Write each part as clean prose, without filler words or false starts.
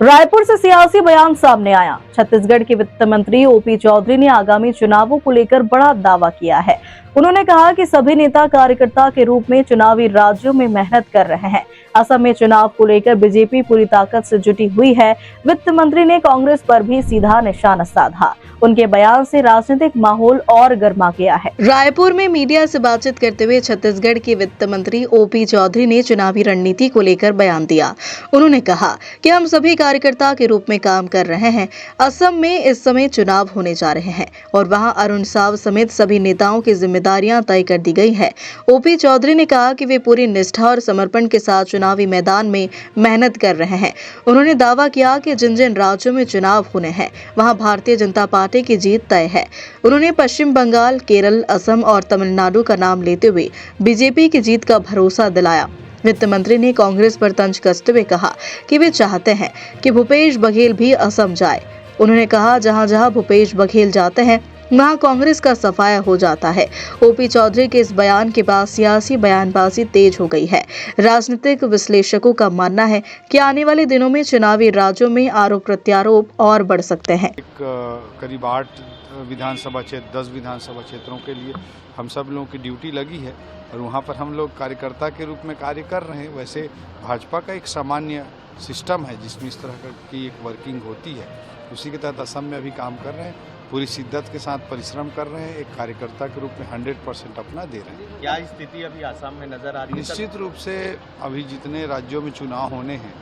रायपुर से सियासी बयान सामने आया। छत्तीसगढ़ के वित्त मंत्री ओपी चौधरी ने आगामी चुनावों को लेकर बड़ा दावा किया है। उन्होंने कहा कि सभी नेता कार्यकर्ता के रूप में चुनावी राज्यों में मेहनत कर रहे हैं। असम में चुनाव को लेकर बीजेपी पूरी ताकत से जुटी हुई है। वित्त मंत्री ने कांग्रेस पर भी सीधा निशाना साधा। उनके बयान से राजनीतिक माहौल और गर्मा गया है। रायपुर में मीडिया से बातचीत करते हुए छत्तीसगढ़ के वित्त मंत्री ओपी चौधरी ने चुनावी रणनीति को लेकर बयान दिया। उन्होंने कहा कि हम सभी कार्यकर्ता के रूप में काम कर रहे हैं। असम में इस समय चुनाव होने जा रहे हैं और वहां अरुण साव समेत सभी नेताओं की जिम्मेदारियां तय कर दी गई है। ओपी चौधरी ने कहा कि वे पूरी निष्ठा और समर्पण के साथ चुनावी मैदान में मेहनत कर रहे हैं। उन्होंने दावा किया कि जिन जिन राज्यों में चुनाव होने हैं वहां भारतीय जनता पार्टी की जीत तय है। उन्होंने पश्चिम बंगाल, केरल, असम और तमिलनाडु का नाम लेते हुए बीजेपी की जीत का भरोसा दिलाया। वित्त मंत्री ने कांग्रेस पर तंज कसते हुए कहा कि वे चाहते हैं कि भूपेश बघेल भी असम जाए। उन्होंने कहा जहां जहां भूपेश बघेल जाते हैं वहां कांग्रेस का सफाया हो जाता है। ओपी चौधरी के इस बयान के बाद सियासी बयानबाजी तेज हो गई है। राजनीतिक विश्लेषकों का मानना है कि आने वाले दिनों में चुनावी राज्यों में आरोप प्रत्यारोप और बढ़ सकते हैं। करीब 8 विधानसभा क्षेत्र, 10 विधानसभा क्षेत्रों के लिए हम सब लोगों की ड्यूटी लगी है और वहाँ पर हम लोग कार्यकर्ता के रूप में कार्य कर रहे हैं। वैसे भाजपा का एक सामान्य सिस्टम है जिसमें इस तरह की एक वर्किंग होती है, उसी के तहत असम में अभी काम कर रहे हैं। पूरी शिद्दत के साथ परिश्रम कर रहे हैं, एक कार्यकर्ता के रूप में 100% अपना दे रहे हैं। क्या स्थिति अभी असम में नजर आ रही है? निश्चित रूप से अभी जितने राज्यों में चुनाव होने हैं,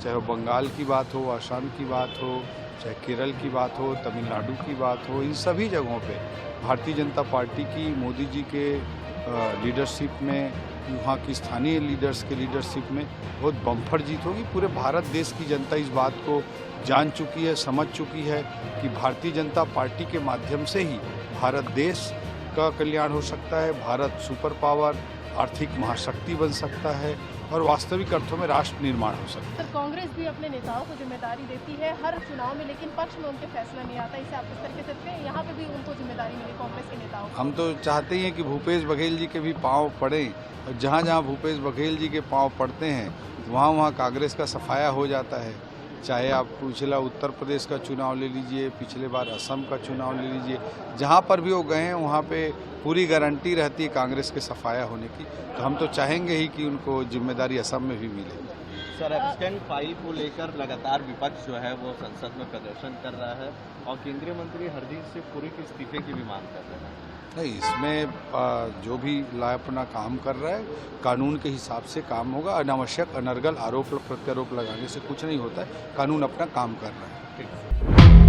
चाहे वो बंगाल की बात हो, असम की बात हो, चाहे केरल की बात हो, तमिलनाडु की बात हो, इन सभी जगहों पे भारतीय जनता पार्टी की मोदी जी के लीडरशिप में, वहाँ की स्थानीय लीडर्स के लीडरशिप में बहुत बम्पर जीत होगी। पूरे भारत देश की जनता इस बात को जान चुकी है, समझ चुकी है कि भारतीय जनता पार्टी के माध्यम से ही भारत देश का कल्याण हो सकता है, भारत सुपर पावर, आर्थिक महाशक्ति बन सकता है और वास्तविक अर्थों में राष्ट्र निर्माण हो सकता है। कांग्रेस भी अपने नेताओं को जिम्मेदारी देती है हर चुनाव में, लेकिन पक्ष में उनके फैसला नहीं आता। इसे आप किस तरीके से देखते हैं? यहाँ पे भी उनको जिम्मेदारी मिली कांग्रेस के नेताओं को। हम तो चाहते ही हैं कि भूपेश बघेल जी के भी पांव पड़े और जहाँ जहाँ भूपेश बघेल जी के पांव पड़ते हैं वहाँ कांग्रेस का सफाया हो जाता है। चाहे आप पिछला उत्तर प्रदेश का चुनाव ले लीजिए, पिछले बार असम का चुनाव ले लीजिए, जहाँ पर भी वो गए हैं वहाँ पे पूरी गारंटी रहती है कांग्रेस के सफाया होने की। तो हम तो चाहेंगे ही कि उनको जिम्मेदारी असम में भी मिले। सर, एब्सटेंट फाइल को लेकर लगातार विपक्ष जो है वो संसद में प्रदर्शन कर रहा है और केंद्रीय मंत्री हरदीप सिंह पुरी के इस्तीफे की भी मांग कर रहे हैं। नहीं, इसमें जो भी ला अपना काम कर रहा है कानून के हिसाब से काम होगा। अनावश्यक अनर्गल आरोप प्रत्यारोप लगाने से कुछ नहीं होता है। कानून अपना काम कर रहा है।